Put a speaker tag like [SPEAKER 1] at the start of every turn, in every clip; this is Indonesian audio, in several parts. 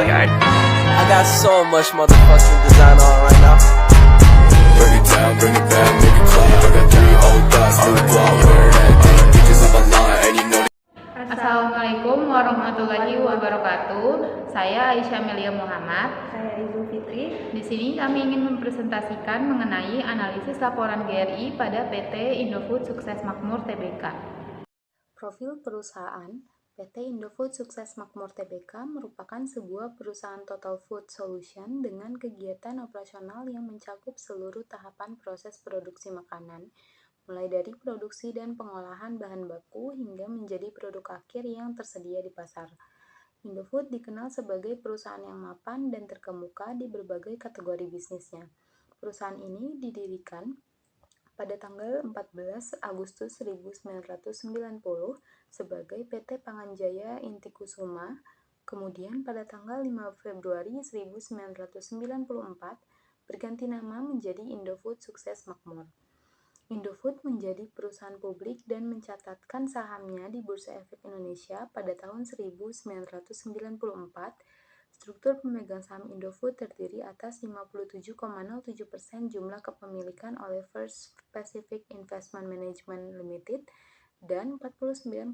[SPEAKER 1] I got so much motherfucking design on right now.
[SPEAKER 2] Bring it down, bring it back, make it clap. I got 3 old thoughts, new block, wear that thing. Bitches on my line, and you know.
[SPEAKER 3] Assalamualaikum warahmatullahi wabarakatuh. Saya Aisyah Melia Muhammad.
[SPEAKER 4] Saya Ibu Fitri.
[SPEAKER 3] Di sini kami ingin mempresentasikan mengenai analisis laporan GRI pada PT Indofood Sukses Makmur Tbk. Profil perusahaan PT Indofood Sukses Makmur Tbk merupakan sebuah perusahaan total food solution dengan kegiatan operasional yang mencakup seluruh tahapan proses produksi makanan, mulai dari produksi dan pengolahan bahan baku hingga menjadi produk akhir yang tersedia di pasar. Indofood dikenal sebagai perusahaan yang mapan dan terkemuka di berbagai kategori bisnisnya. Perusahaan ini didirikan pada tanggal 14 Agustus 1990 sebagai PT Panganjaya Inti Kusuma, kemudian pada tanggal 5 Februari 1994 berganti nama menjadi Indofood Sukses Makmur. Indofood menjadi perusahaan publik dan mencatatkan sahamnya di Bursa Efek Indonesia pada tahun 1994. Struktur pemegang saham Indofood terdiri atas 57,07% jumlah kepemilikan oleh First Pacific Investment Management Limited dan 49,93%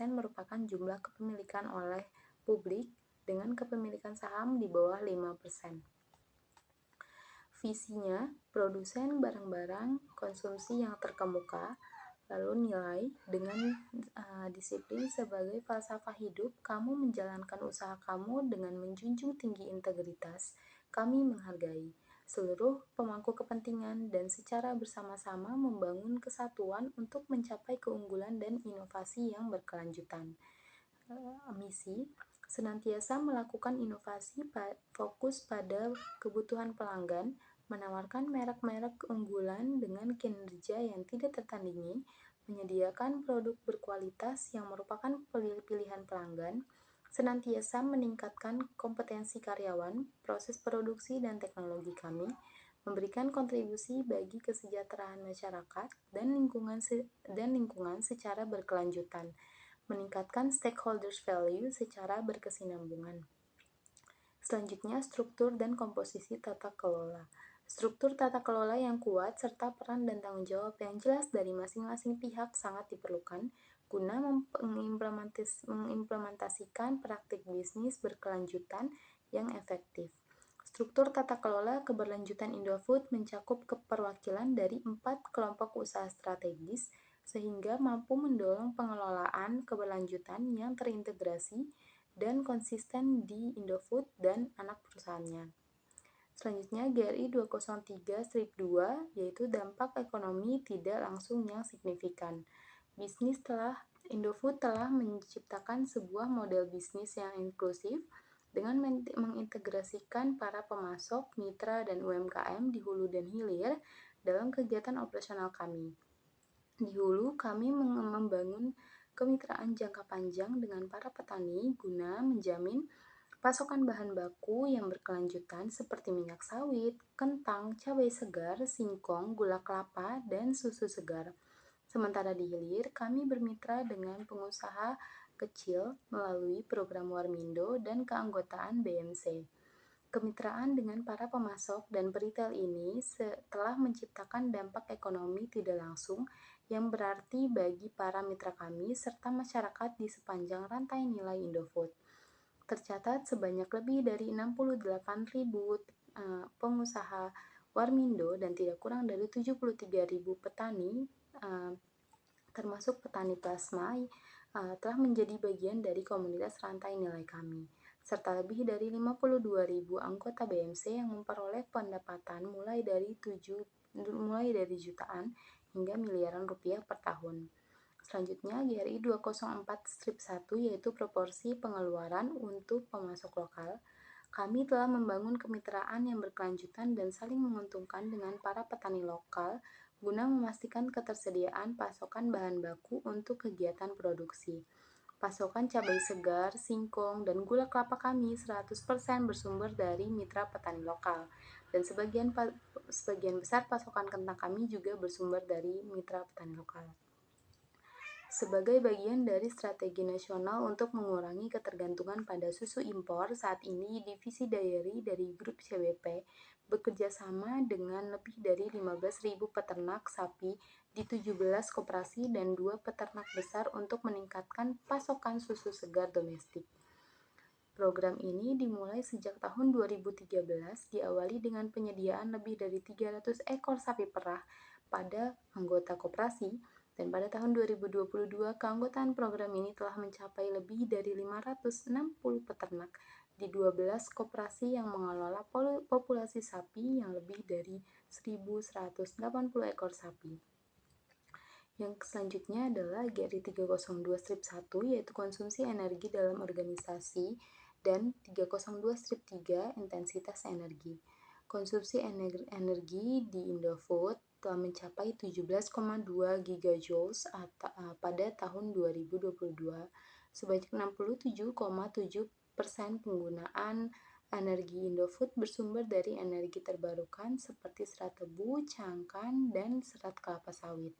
[SPEAKER 3] merupakan jumlah kepemilikan oleh publik dengan kepemilikan saham di bawah 5%. Visinya, produsen barang-barang konsumsi yang terkemuka, lalu nilai dengan disiplin sebagai falsafah hidup, kamu menjalankan usaha kamu dengan menjunjung tinggi integritas, kami menghargai seluruh pemangku kepentingan dan secara bersama-sama membangun kesatuan untuk mencapai keunggulan dan inovasi yang berkelanjutan. Misi, senantiasa melakukan inovasi fokus pada kebutuhan pelanggan, menawarkan merek-merek unggulan dengan kinerja yang tidak tertandingi, menyediakan produk berkualitas yang merupakan pilihan pelanggan, senantiasa meningkatkan kompetensi karyawan, proses produksi dan teknologi kami, memberikan kontribusi bagi kesejahteraan masyarakat dan lingkungan secara berkelanjutan, meningkatkan stakeholders value secara berkesinambungan. Selanjutnya, struktur dan komposisi tata kelola. Struktur tata kelola yang kuat serta peran dan tanggung jawab yang jelas dari masing-masing pihak sangat diperlukan guna mengimplementasikan praktik bisnis berkelanjutan yang efektif. Struktur tata kelola keberlanjutan Indofood mencakup keperwakilan dari 4 kelompok usaha strategis sehingga mampu mendorong pengelolaan keberlanjutan yang terintegrasi dan konsisten di Indofood dan anak perusahaannya. Selanjutnya, GRI 203-2 yaitu dampak ekonomi tidak langsung yang signifikan. Indofood telah menciptakan sebuah model bisnis yang inklusif dengan mengintegrasikan para pemasok, mitra, dan UMKM di hulu dan hilir dalam kegiatan operasional kami. Di hulu, kami membangun kemitraan jangka panjang dengan para petani guna menjamin pasokan bahan baku yang berkelanjutan seperti minyak sawit, kentang, cabai segar, singkong, gula kelapa, dan susu segar. Sementara di hilir, kami bermitra dengan pengusaha kecil melalui program Warmindo dan keanggotaan BMC. Kemitraan dengan para pemasok dan peritel ini telah menciptakan dampak ekonomi tidak langsung yang berarti bagi para mitra kami serta masyarakat di sepanjang rantai nilai Indofood. Tercatat sebanyak lebih dari 68.000 pengusaha Warmindo dan tidak kurang dari 73.000 petani, termasuk petani plasma, telah menjadi bagian dari komunitas rantai nilai kami, serta lebih dari 52.000 anggota BMC yang memperoleh pendapatan mulai dari jutaan hingga miliaran rupiah per tahun. Selanjutnya, GRI 204-1 yaitu proporsi pengeluaran untuk pemasok lokal. Kami telah membangun kemitraan yang berkelanjutan dan saling menguntungkan dengan para petani lokal guna memastikan ketersediaan pasokan bahan baku untuk kegiatan produksi. Pasokan cabai segar, singkong, dan gula kelapa kami 100% bersumber dari mitra petani lokal. Dan sebagian besar pasokan kentang kami juga bersumber dari mitra petani lokal. Sebagai bagian dari strategi nasional untuk mengurangi ketergantungan pada susu impor, saat ini Divisi Dairy dari Grup CBP bekerja sama dengan lebih dari 15.000 peternak sapi di 17 koperasi dan 2 peternak besar untuk meningkatkan pasokan susu segar domestik. Program ini dimulai sejak tahun 2013, diawali dengan penyediaan lebih dari 300 ekor sapi perah pada anggota koperasi, dan pada tahun 2022 keanggotaan program ini telah mencapai lebih dari 560 peternak di 12 koperasi yang mengelola populasi sapi yang lebih dari 1.180 ekor sapi. Yang selanjutnya adalah GRI 302-1, yaitu konsumsi energi dalam organisasi, dan 302-3, intensitas energi. Konsumsi energi di Indofood telah mencapai 17,2 gigajoules pada tahun 2022. Sebanyak 67,7% penggunaan energi Indofood bersumber dari energi terbarukan seperti serat tebu, cangkang, dan serat kelapa sawit.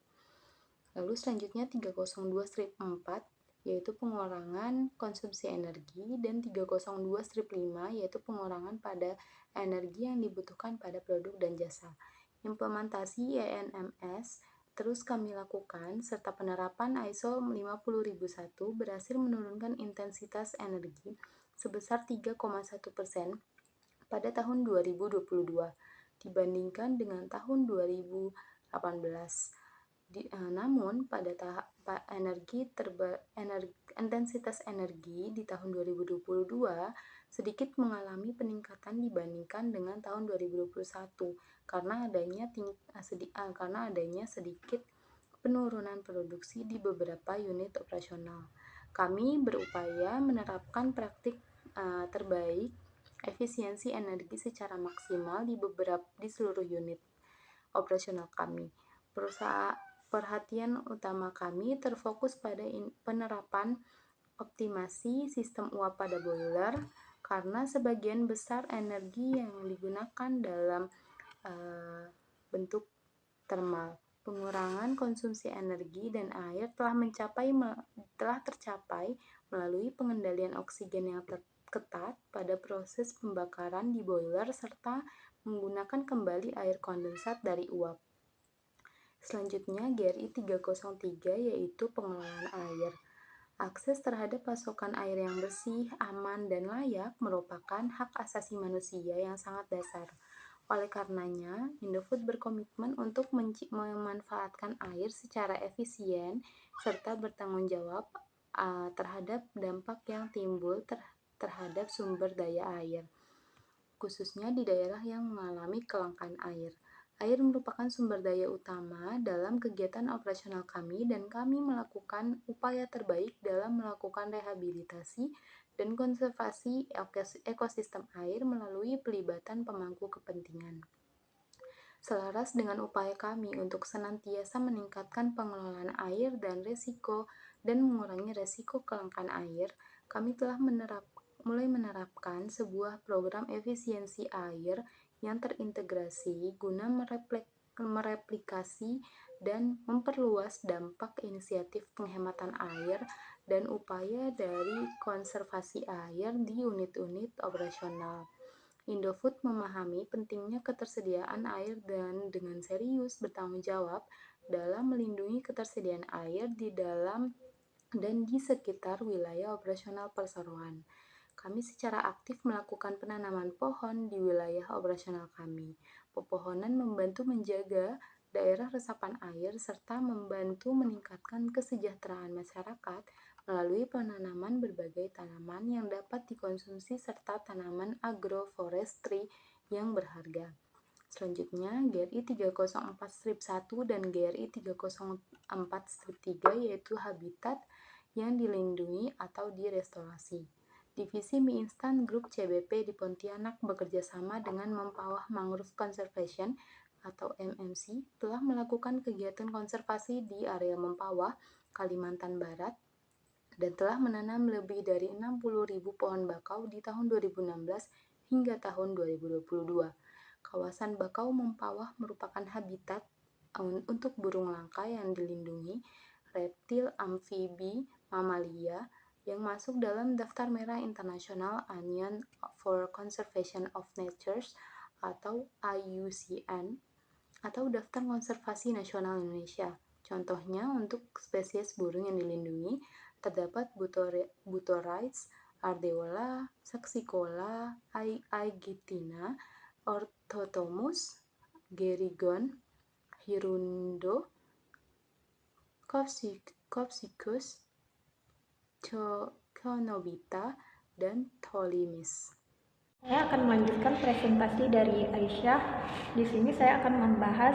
[SPEAKER 3] Lalu selanjutnya 302-4, yaitu pengurangan konsumsi energi, dan 302-5, yaitu pengurangan pada energi yang dibutuhkan pada produk dan jasa. Implementasi ENMS terus kami lakukan, serta penerapan ISO 50001 berhasil menurunkan intensitas energi sebesar 3,1% pada tahun 2022 dibandingkan dengan tahun 2018. Namun pada intensitas energi di tahun 2022 sedikit mengalami peningkatan dibandingkan dengan tahun 2021 karena adanya sedikit penurunan produksi di beberapa unit operasional. Kami berupaya menerapkan praktik terbaik efisiensi energi secara maksimal di seluruh unit operasional kami. Perhatian utama kami terfokus pada penerapan optimasi sistem uap pada boiler, karena sebagian besar energi yang digunakan dalam bentuk thermal. Pengurangan konsumsi energi dan air telah tercapai melalui pengendalian oksigen yang ketat pada proses pembakaran di boiler serta menggunakan kembali air kondensat dari uap. Selanjutnya GRI 303, yaitu pengelolaan air. Akses terhadap pasokan air yang bersih, aman, dan layak merupakan hak asasi manusia yang sangat dasar. Oleh karenanya, Indofood berkomitmen untuk memanfaatkan air secara efisien serta bertanggung jawab terhadap dampak yang timbul terhadap sumber daya air, khususnya di daerah yang mengalami kelangkaan air. Air merupakan sumber daya utama dalam kegiatan operasional kami, dan kami melakukan upaya terbaik dalam melakukan rehabilitasi dan konservasi ekosistem air melalui pelibatan pemangku kepentingan. Selaras dengan upaya kami untuk senantiasa meningkatkan pengelolaan air dan mengurangi resiko kelangkaan air, kami telah mulai menerapkan sebuah program efisiensi air yang terintegrasi guna mereplikasi dan memperluas dampak inisiatif penghematan air dan upaya dari konservasi air di unit-unit operasional. Indofood memahami pentingnya ketersediaan air dan dengan serius bertanggung jawab dalam melindungi ketersediaan air di dalam dan di sekitar wilayah operasional perseroan. Kami secara aktif melakukan penanaman pohon di wilayah operasional kami. Pepohonan membantu menjaga daerah resapan air serta membantu meningkatkan kesejahteraan masyarakat melalui penanaman berbagai tanaman yang dapat dikonsumsi serta tanaman agroforestry yang berharga. Selanjutnya, GRI 304-1 dan GRI 304-3, yaitu habitat yang dilindungi atau direstorasi. Divisi Mie Instan Grup CBP di Pontianak bekerja sama dengan Mempawah Mangrove Conservation atau MMC telah melakukan kegiatan konservasi di area Mempawah, Kalimantan Barat, dan telah menanam lebih dari 60.000 pohon bakau di tahun 2016 hingga tahun 2022. Kawasan bakau Mempawah merupakan habitat untuk burung langka yang dilindungi reptil, amfibi, mamalia yang masuk dalam Daftar Merah Internasional Union for Conservation of Nature atau IUCN atau Daftar Konservasi Nasional Indonesia. Contohnya untuk spesies burung yang dilindungi terdapat Buttorides, Ardeola, Saxicola, Aegitina, Orthotomus, Gerygone, Hirundo, Copsychus, Conobita, dan Ptolemis.
[SPEAKER 4] Saya akan melanjutkan presentasi dari Aisyah. Di sini saya akan membahas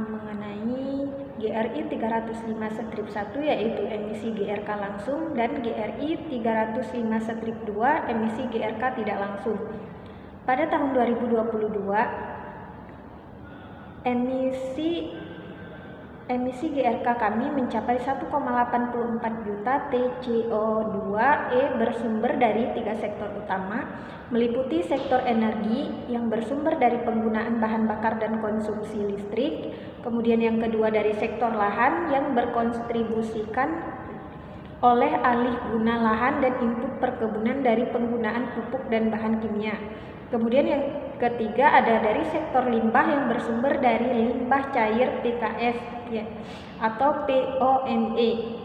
[SPEAKER 4] mengenai GRI 305/1 yaitu emisi GRK langsung dan GRI 305/2 emisi GRK tidak langsung. Pada tahun 2022 emisi GRK kami mencapai 1,84 juta TCO2e bersumber dari 3 sektor utama, meliputi sektor energi yang bersumber dari penggunaan bahan bakar dan konsumsi listrik, kemudian yang kedua dari sektor lahan yang berkontribusikan oleh alih guna lahan dan input perkebunan dari penggunaan pupuk dan bahan kimia. Kemudian yang ketiga ada dari sektor limbah yang bersumber dari limbah cair PKS atau POME.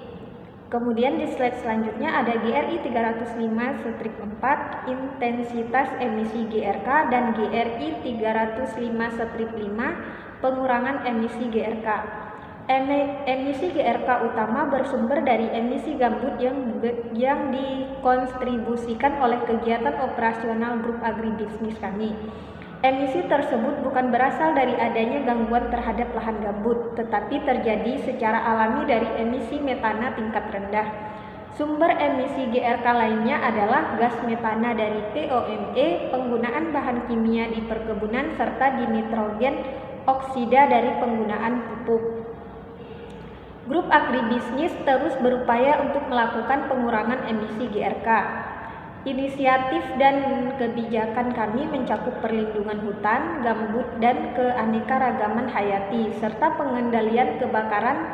[SPEAKER 4] Kemudian di slide selanjutnya ada GRI 305/4 intensitas emisi GRK dan GRI 305/5 pengurangan emisi GRK. Emisi GRK utama bersumber dari emisi gambut yang dikontribusikan oleh kegiatan operasional grup agribisnis kami. Emisi tersebut bukan berasal dari adanya gangguan terhadap lahan gambut, tetapi terjadi secara alami dari emisi metana tingkat rendah. Sumber emisi GRK lainnya adalah gas metana dari POME, penggunaan bahan kimia di perkebunan, serta dinitrogen oksida dari penggunaan pupuk. Grup agribisnis terus berupaya untuk melakukan pengurangan emisi GRK. Inisiatif dan kebijakan kami mencakup perlindungan hutan, gambut, dan keanekaragaman hayati, serta pengendalian kebakaran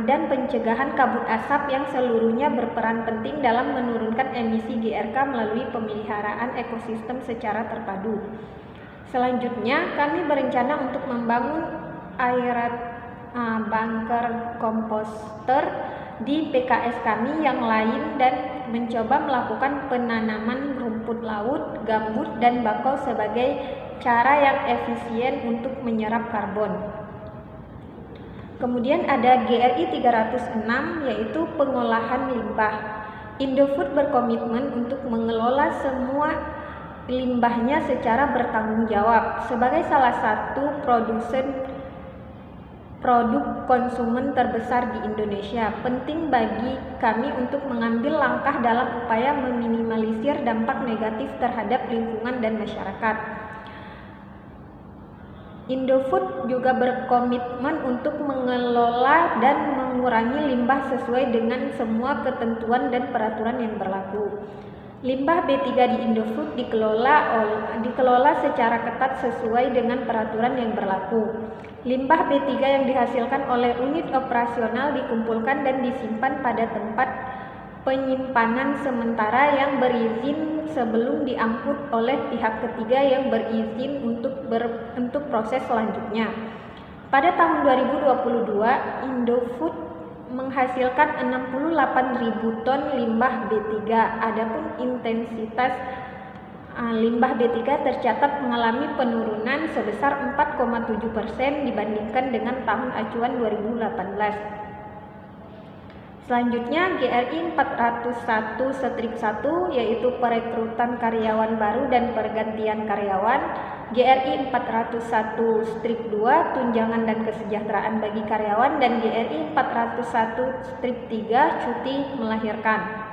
[SPEAKER 4] dan pencegahan kabut asap yang seluruhnya berperan penting dalam menurunkan emisi GRK melalui pemeliharaan ekosistem secara terpadu. Selanjutnya, kami berencana untuk membangun bunker komposter di PKS kami yang lain dan mencoba melakukan penanaman rumput laut, gambut, dan bakau sebagai cara yang efisien untuk menyerap karbon. Kemudian ada GRI 306 yaitu pengolahan limbah. Indofood berkomitmen untuk mengelola semua limbahnya secara bertanggung jawab. Sebagai salah satu produsen produk konsumen terbesar di Indonesia, penting bagi kami untuk mengambil langkah dalam upaya meminimalisir dampak negatif terhadap lingkungan dan masyarakat. Indofood juga berkomitmen untuk mengelola dan mengurangi limbah sesuai dengan semua ketentuan dan peraturan yang berlaku. Limbah B3 di Indofood dikelola secara ketat sesuai dengan peraturan yang berlaku. Limbah B3 yang dihasilkan oleh unit operasional dikumpulkan dan disimpan pada tempat penyimpanan sementara yang berizin sebelum diangkut oleh pihak ketiga yang berizin untuk proses selanjutnya. Pada tahun 2022, Indofood menghasilkan 68.000 ton limbah B3. Adapun intensitas limbah B3 tercatat mengalami penurunan sebesar 4,7% dibandingkan dengan tahun acuan 2018. Selanjutnya GRI 401/1 yaitu perekrutan karyawan baru dan pergantian karyawan. GRI 401/2 tunjangan dan kesejahteraan bagi karyawan, dan GRI 401/3 cuti melahirkan.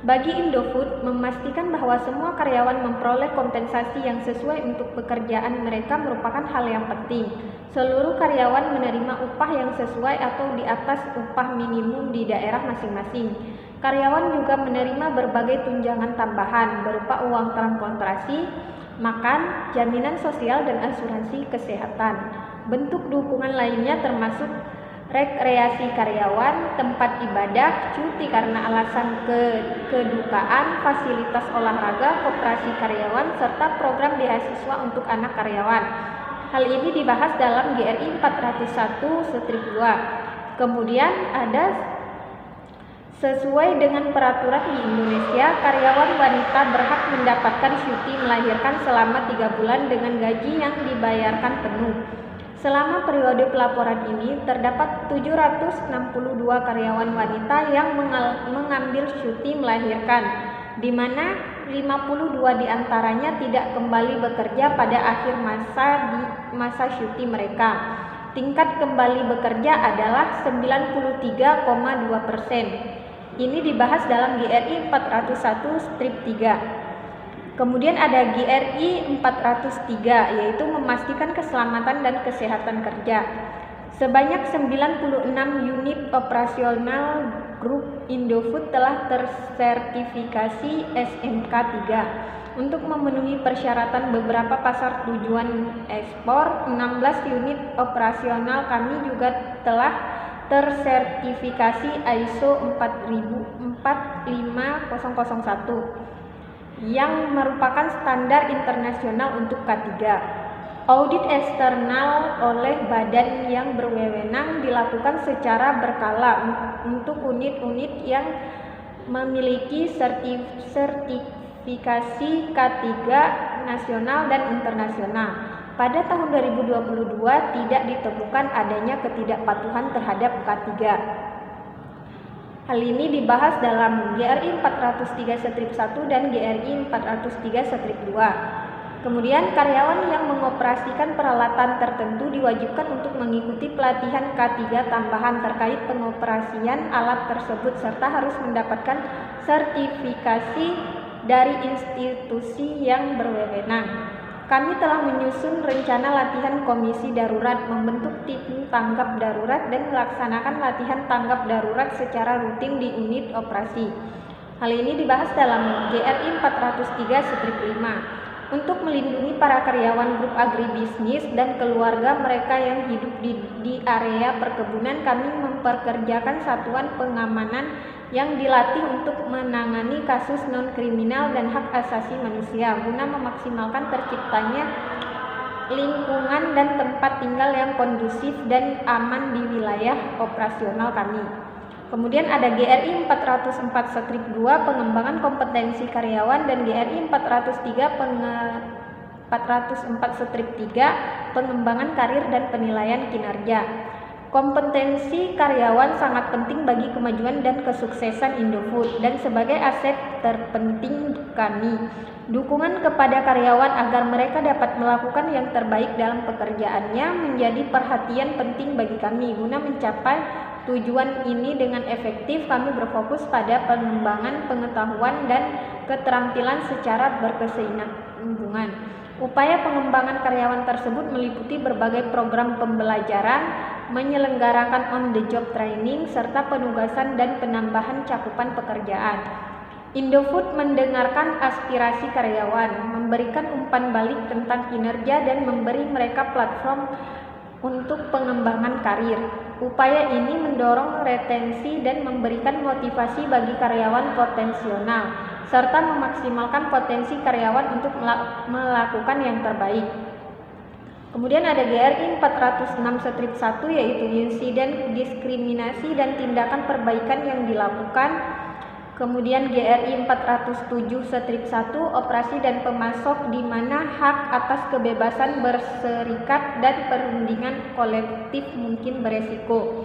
[SPEAKER 4] Bagi Indofood, memastikan bahwa semua karyawan memperoleh kompensasi yang sesuai untuk pekerjaan mereka merupakan hal yang penting. Seluruh karyawan menerima upah yang sesuai atau di atas upah minimum di daerah masing-masing. Karyawan juga menerima berbagai tunjangan tambahan berupa uang transportasi, makan, jaminan sosial, dan asuransi kesehatan. Bentuk dukungan lainnya termasuk rekreasi karyawan, tempat ibadah, cuti karena alasan kedukaan, fasilitas olahraga, koperasi karyawan, serta program beasiswa untuk anak karyawan. Hal ini dibahas dalam GRI 401 strip 2. Kemudian ada sesuai dengan peraturan di Indonesia, karyawan wanita berhak mendapatkan cuti melahirkan selama 3 bulan dengan gaji yang dibayarkan penuh. Selama periode pelaporan ini, terdapat 762 karyawan wanita yang mengambil cuti melahirkan, di mana 52 diantaranya tidak kembali bekerja pada akhir masa cuti mereka. Tingkat kembali bekerja adalah 93,2%. Ini dibahas dalam GRI 401 strip 3. Kemudian ada GRI 403, yaitu memastikan keselamatan dan kesehatan kerja. Sebanyak 96 unit operasional grup Indofood telah tersertifikasi SMK 3. Untuk memenuhi persyaratan beberapa pasar tujuan ekspor, 16 unit operasional kami juga telah tersertifikasi ISO 45001 yang merupakan standar internasional untuk K3. Audit eksternal oleh badan yang berwenang dilakukan secara berkala untuk unit-unit yang memiliki sertifikasi K3 nasional dan internasional. Pada tahun 2022 tidak ditemukan adanya ketidakpatuhan terhadap K3. Hal ini dibahas dalam GRI 403 strip 1 dan GRI 403 strip 2. Kemudian karyawan yang mengoperasikan peralatan tertentu diwajibkan untuk mengikuti pelatihan K3 tambahan terkait pengoperasian alat tersebut serta harus mendapatkan sertifikasi dari institusi yang berwenang. Kami telah menyusun rencana latihan komisi darurat, membentuk tim tanggap darurat, dan melaksanakan latihan tanggap darurat secara rutin di unit operasi. Hal ini dibahas dalam GRI 403 strip 5. Untuk melindungi para karyawan grup agribisnis dan keluarga mereka yang hidup di area perkebunan, kami memperkerjakan satuan pengamanan yang dilatih untuk menangani kasus non-kriminal dan hak asasi manusia guna memaksimalkan terciptanya lingkungan dan tempat tinggal yang kondusif dan aman di wilayah operasional kami. Kemudian ada GRI 404 strip 2 pengembangan kompetensi karyawan dan GRI 404 strip 3 pengembangan karir dan penilaian kinerja. Kompetensi karyawan sangat penting bagi kemajuan dan kesuksesan Indofood dan sebagai aset terpenting kami. Dukungan kepada karyawan agar mereka dapat melakukan yang terbaik dalam pekerjaannya menjadi perhatian penting bagi kami. Guna mencapai tujuan ini dengan efektif, kami berfokus pada pengembangan pengetahuan dan keterampilan secara berkesinambungan. Upaya pengembangan karyawan tersebut meliputi berbagai program pembelajaran, menyelenggarakan on-the-job training, serta penugasan dan penambahan cakupan pekerjaan. Indofood mendengarkan aspirasi karyawan, memberikan umpan balik tentang kinerja, dan memberi mereka platform untuk pengembangan karir. Upaya ini mendorong retensi dan memberikan motivasi bagi karyawan potensial, serta memaksimalkan potensi karyawan untuk melakukan yang terbaik. Kemudian ada GRI 406 strip 1 yaitu insiden diskriminasi dan tindakan perbaikan yang dilakukan. Kemudian GRI 407 strip 1 operasi dan pemasok di mana hak atas kebebasan berserikat dan perundingan kolektif mungkin beresiko.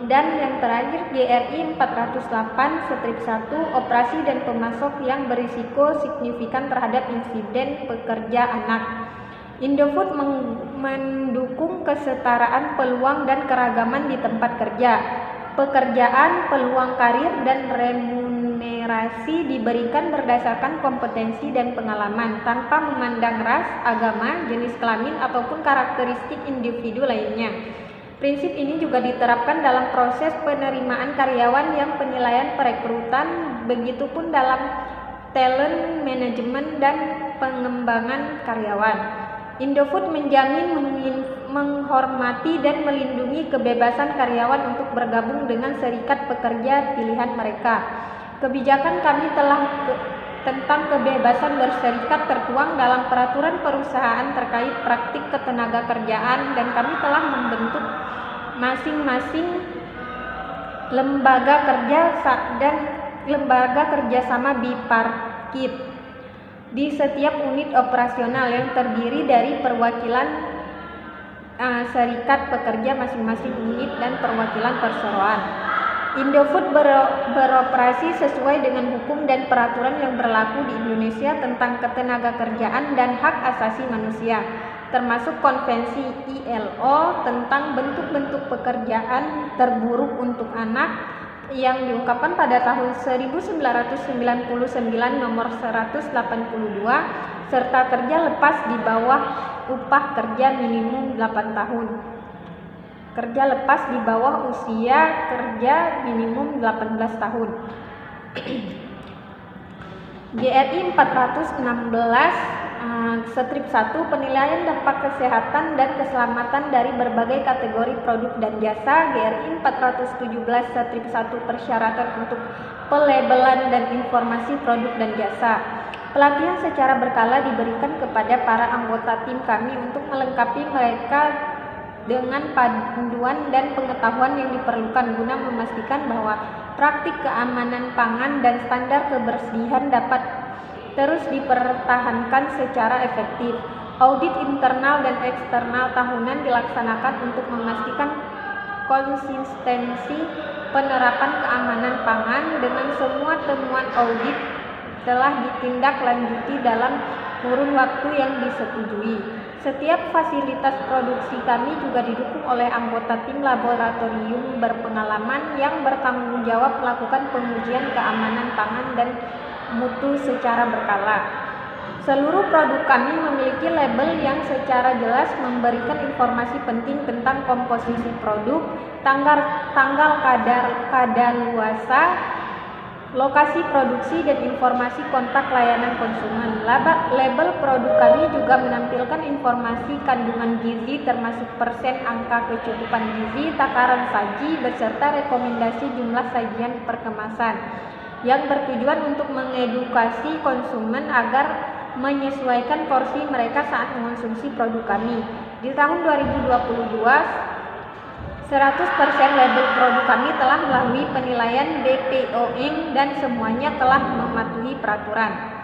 [SPEAKER 4] Dan yang terakhir GRI 408 strip 1 operasi dan pemasok yang berisiko signifikan terhadap insiden pekerja anak. Indofood mendukung kesetaraan peluang dan keragaman di tempat kerja. Pekerjaan, peluang karir, dan remunerasi diberikan berdasarkan kompetensi dan pengalaman tanpa memandang ras, agama, jenis kelamin, ataupun karakteristik individu lainnya. Prinsip ini juga diterapkan dalam proses penerimaan karyawan yang penilaian perekrutan, begitupun dalam talent management dan pengembangan karyawan. Indofood menjamin menghormati dan melindungi kebebasan karyawan untuk bergabung dengan serikat pekerja pilihan mereka. Kebijakan kami tentang kebebasan berserikat tertuang dalam peraturan perusahaan terkait praktik ketenagakerjaan, dan kami telah membentuk masing-masing lembaga kerja dan lembaga kerjasama bipartit di setiap unit operasional yang terdiri dari perwakilan serikat pekerja masing-masing unit dan perwakilan perseroan. Indofood beroperasi sesuai dengan hukum dan peraturan yang berlaku di Indonesia tentang ketenagakerjaan dan hak asasi manusia, termasuk konvensi ILO tentang bentuk-bentuk pekerjaan terburuk untuk anak yang diungkapkan pada tahun 1999 nomor 182, serta kerja lepas di bawah upah kerja minimum 8 tahun. Kerja lepas di bawah usia kerja minimum 18 tahun. GRI 416 strip 1 penilaian dampak kesehatan dan keselamatan dari berbagai kategori produk dan jasa. GRI 417 strip 1 persyaratan untuk pelabelan dan informasi produk dan jasa. Pelatihan secara berkala diberikan kepada para anggota tim kami untuk melengkapi mereka dengan panduan dan pengetahuan yang diperlukan guna memastikan bahwa praktik keamanan pangan dan standar kebersihan dapat terus dipertahankan secara efektif. Audit internal dan eksternal tahunan dilaksanakan untuk memastikan konsistensi penerapan keamanan pangan dengan semua temuan audit telah ditindaklanjuti dalam kurun waktu yang disetujui. Setiap fasilitas produksi kami juga didukung oleh anggota tim laboratorium berpengalaman yang bertanggung jawab melakukan pengujian keamanan pangan dan mutu secara berkala. Seluruh produk kami memiliki label yang secara jelas memberikan informasi penting tentang komposisi produk, tanggal kadaluarsa, lokasi produksi, dan informasi kontak layanan konsumen. Label produk kami juga menampilkan informasi kandungan gizi termasuk persen angka kecukupan gizi, takaran saji, beserta rekomendasi jumlah sajian perkemasan yang bertujuan untuk mengedukasi konsumen agar menyesuaikan porsi mereka saat mengonsumsi produk kami. Di tahun 2022, 100% label produk kami telah melalui penilaian BPOM dan semuanya telah mematuhi peraturan.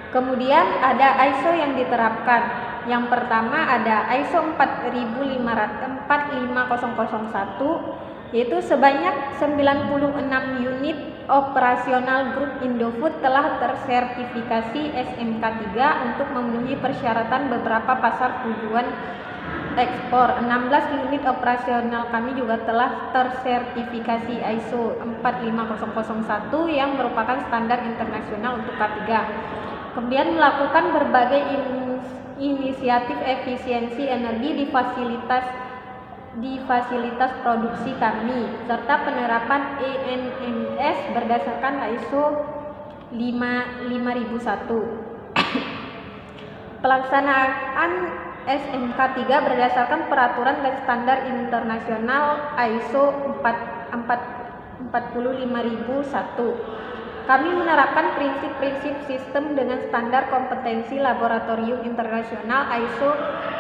[SPEAKER 4] Kemudian ada ISO yang diterapkan. Yang pertama ada ISO 45001, yaitu sebanyak 96 unit operasional grup Indofood telah tersertifikasi SMK 3 untuk memenuhi persyaratan beberapa pasar tujuan ekspor. 16 unit operasional kami juga telah tersertifikasi ISO 45001 yang merupakan standar internasional untuk K3. Kemudian melakukan berbagai inisiatif efisiensi energi di fasilitas produksi kami, serta penerapan ENMS berdasarkan ISO 5001. Pelaksanaan SMK 3 berdasarkan peraturan dan standar internasional ISO 45001. Kami menerapkan prinsip-prinsip sistem dengan standar kompetensi laboratorium internasional ISO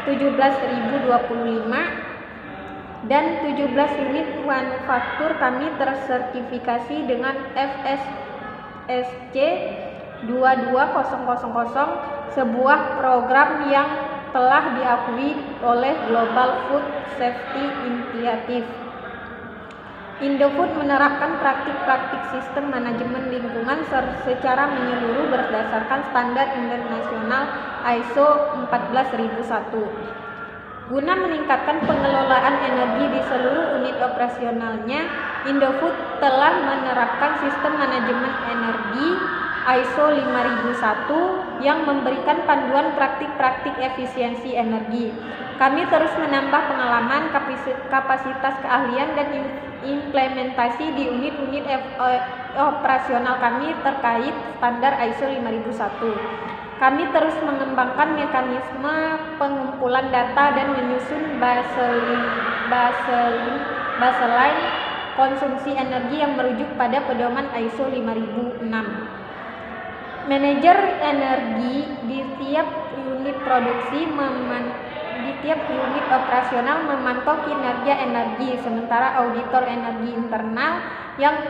[SPEAKER 4] 17025 dan 17 unit manufaktur kami tersertifikasi dengan FSSC 22000, sebuah program yang telah diakui oleh Global Food Safety Initiative. Indofood menerapkan praktik-praktik sistem manajemen lingkungan secara menyeluruh berdasarkan standar internasional ISO 14001. Guna meningkatkan pengelolaan energi di seluruh unit operasionalnya, Indofood telah menerapkan sistem manajemen energi ISO 5001 yang memberikan panduan praktik-praktik efisiensi energi. Kami terus menambah pengalaman, kapasitas keahlian, dan implementasi di unit-unit operasional kami terkait standar ISO 5001. Kami terus mengembangkan mekanisme pengumpulan data dan menyusun baseline konsumsi energi yang merujuk pada pedoman ISO 5006. Manajer energi di tiap unit operasional memantau kinerja energi, sementara auditor energi internal yang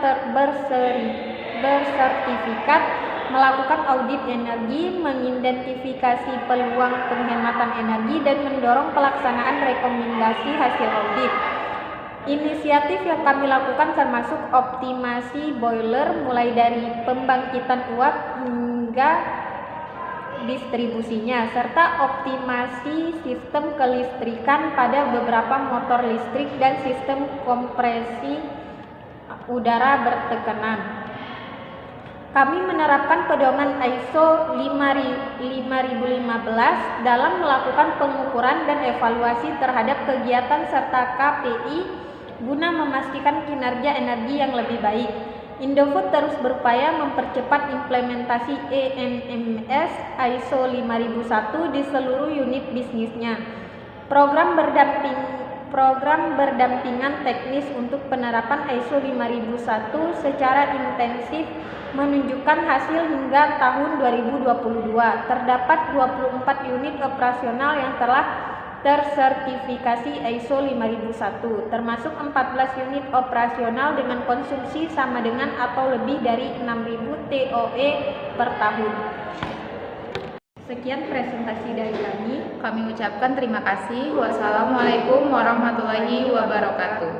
[SPEAKER 4] bersertifikat melakukan audit energi, mengidentifikasi peluang penghematan energi, dan mendorong pelaksanaan rekomendasi hasil audit. Inisiatif yang kami lakukan termasuk optimasi boiler mulai dari pembangkitan uap hingga distribusinya, serta optimasi sistem kelistrikan pada beberapa motor listrik dan sistem kompresi udara bertekanan. Kami menerapkan pedoman ISO 5015 dalam melakukan pengukuran dan evaluasi terhadap kegiatan serta KPI guna memastikan kinerja energi yang lebih baik. Indofood terus berupaya mempercepat implementasi ENMS ISO 5001 di seluruh unit bisnisnya. Program berdampingan teknis untuk penerapan ISO 5001 secara intensif menunjukkan hasil hingga tahun 2022. Terdapat 24 unit operasional yang telah tersertifikasi ISO 5001, termasuk 14 unit operasional dengan konsumsi sama dengan atau lebih dari 6.000 TOE per tahun. Sekian presentasi dari kami.
[SPEAKER 3] Kami ucapkan terima kasih. Wassalamualaikum warahmatullahi wabarakatuh.